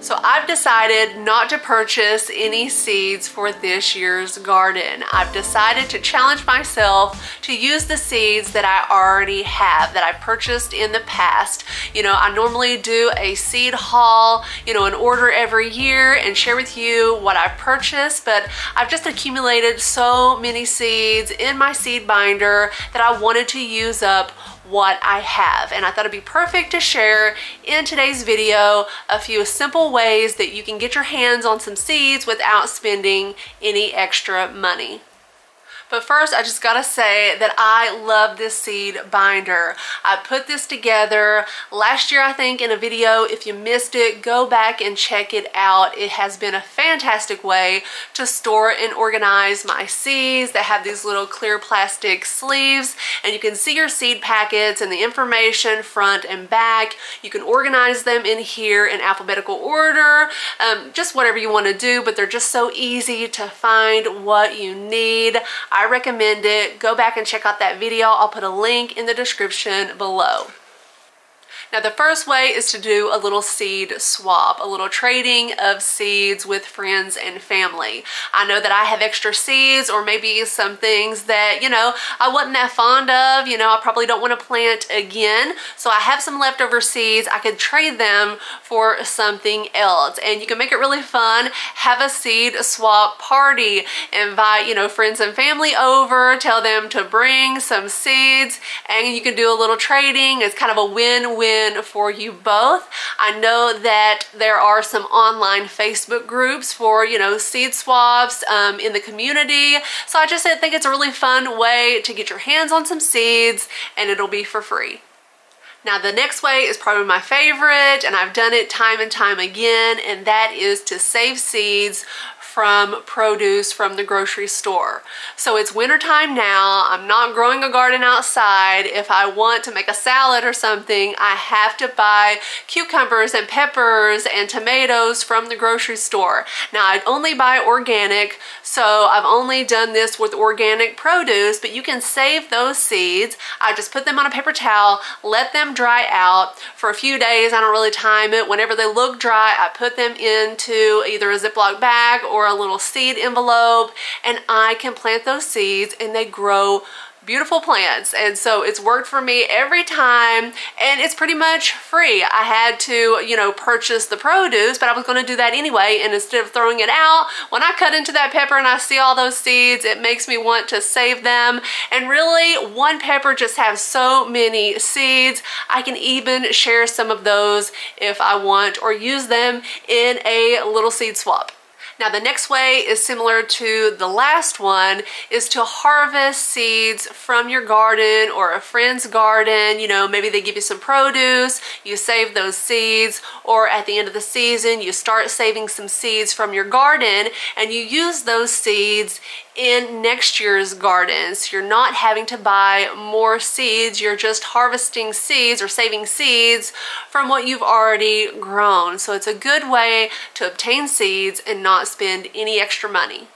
So I've decided not to purchase any seeds for this year's garden. I've decided to challenge myself to use the seeds that I already have, that I purchased in the past. You know, I normally do a seed haul, you know, an order every year and share with you what I've purchased, but I've just accumulated so many seeds in my seed binder that I wanted to use up what I have, and I thought it'd be perfect to share in today's video a few simple ways that you can get your hands on some seeds without spending any extra money. But first, I just gotta say that I love this seed binder. I put this together last year, I think, in a video. If you missed it, go back and check it out. It has been a fantastic way to store and organize my seeds that have these little clear plastic sleeves, and you can see your seed packets and the information front and back. You can organize them in here in alphabetical order, just whatever you want to do, but they're just so easy to find what you need. I recommend it. Go back and check out that video. I'll put a link in the description below. Now the first way is to do a little seed swap, a little trading of seeds with friends and family. I know that I have extra seeds or maybe some things that, you know, I wasn't that fond of, you know, I probably don't want to plant again. So I have some leftover seeds. I could trade them for something else, and you can make it really fun. Have a seed swap party. Invite, you know, friends and family over, tell them to bring some seeds, and you can do a little trading. It's kind of a win-win for you both. I know that there are some online Facebook groups for, you know, seed swaps in the community. So I just think it's a really fun way to get your hands on some seeds, and it'll be for free. Now the next way is probably my favorite, and I've done it time and time again, and that is to save seeds from produce from the grocery store. So it's wintertime now. I'm not growing a garden outside. If I want to make a salad or something, I have to buy cucumbers and peppers and tomatoes from the grocery store. Now I only buy organic, so I've only done this with organic produce, but you can save those seeds. I just put them on a paper towel, let them dry out for a few days. I don't really time it. Whenever they look dry, I put them into either a Ziploc bag or a little seed envelope, and I can plant those seeds and they grow beautiful plants. And so it's worked for me every time, and it's pretty much free. I had to, you know, purchase the produce, but I was going to do that anyway, and instead of throwing it out, when I cut into that pepper and I see all those seeds, it makes me want to save them. And really, one pepper just has so many seeds. I can even share some of those if I want, or use them in a little seed swap. Now the next way is similar to the last one, is to harvest seeds from your garden or a friend's garden. You know, maybe they give you some produce, you save those seeds, or at the end of the season you start saving some seeds from your garden, and you use those seeds in next year's gardens. You're not having to buy more seeds, you're just harvesting seeds or saving seeds from what you've already grown. So it's a good way to obtain seeds and not spend any extra money.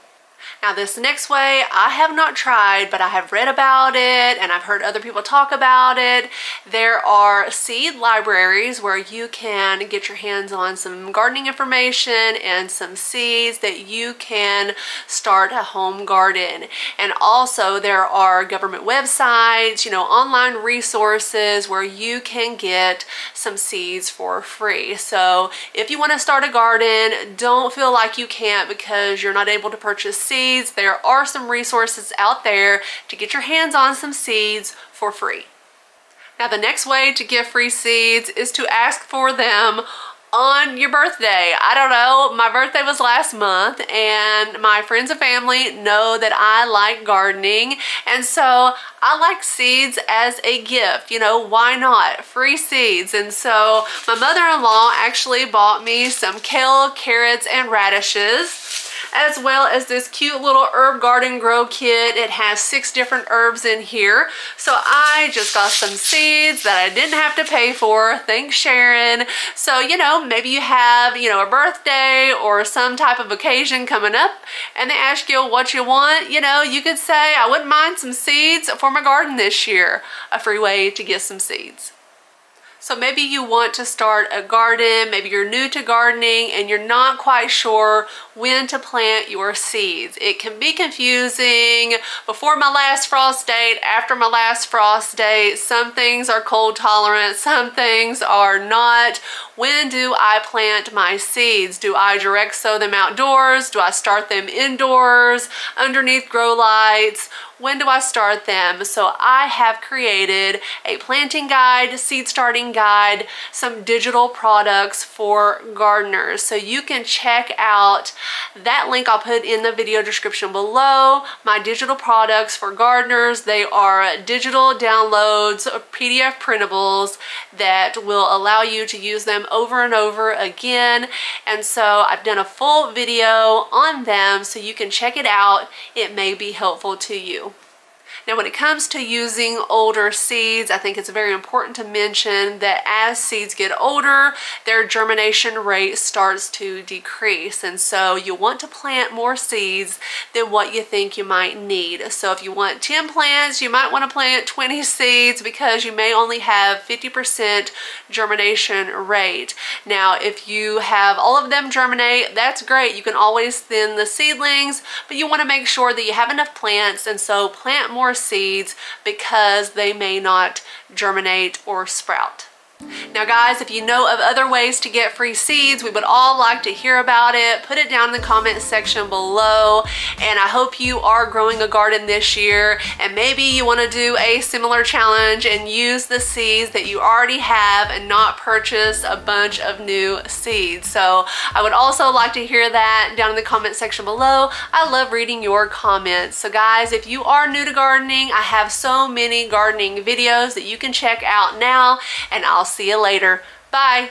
Now this next way I have not tried, but I have read about it and I've heard other people talk about it. There are seed libraries where you can get your hands on some gardening information and some seeds that you can start a home garden. And also there are government websites, you know, online resources where you can get some seeds for free. So if you want to start a garden, don't feel like you can't because you're not able to purchase seeds. There are some resources out there to get your hands on some seeds for free. Now the next way to get free seeds is to ask for them on your birthday. I don't know, my birthday was last month, and my friends and family know that I like gardening, and so I like seeds as a gift. You know, why not? Free seeds. And so my mother-in-law actually bought me some kale, carrots, and radishes, as well as this cute little herb garden grow kit. It has 6 different herbs in here. So I just got some seeds that I didn't have to pay for. Thanks, Sharon. So, you know, maybe you have, you know, a birthday or some type of occasion coming up, and they ask you what you want. You know, you could say, I wouldn't mind some seeds for my garden this year. A free way to get some seeds. So maybe you want to start a garden, maybe you're new to gardening and you're not quite sure when to plant your seeds. It can be confusing. Before my last frost date, after my last frost date, some things are cold tolerant, some things are not. When do I plant my seeds? Do I direct sow them outdoors? Do I start them indoors, underneath grow lights? When do I start them? So I have created a planting guide, seed starting guide, some digital products for gardeners. So you can check out that link I'll put in the video description below. My digital products for gardeners, they are digital downloads, PDF printables that will allow you to use them over and over again. And so I've done a full video on them so you can check it out. It may be helpful to you. Now, when it comes to using older seeds, I think it's very important to mention that as seeds get older, their germination rate starts to decrease. And so you want to plant more seeds than what you think you might need. So if you want 10 plants, you might want to plant 20 seeds because you may only have 50% germination rate. Now, if you have all of them germinate, that's great. You can always thin the seedlings, but you want to make sure that you have enough plants, and so plant more seeds because they may not germinate or sprout. Now guys, if you know of other ways to get free seeds, we would all like to hear about it. Put it down in the comment section below. And I hope you are growing a garden this year, and maybe you want to do a similar challenge and use the seeds that you already have and not purchase a bunch of new seeds. So I would also like to hear that down in the comment section below. I love reading your comments. So guys, if you are new to gardening, I have so many gardening videos that you can check out now, and I'll see you later. Bye.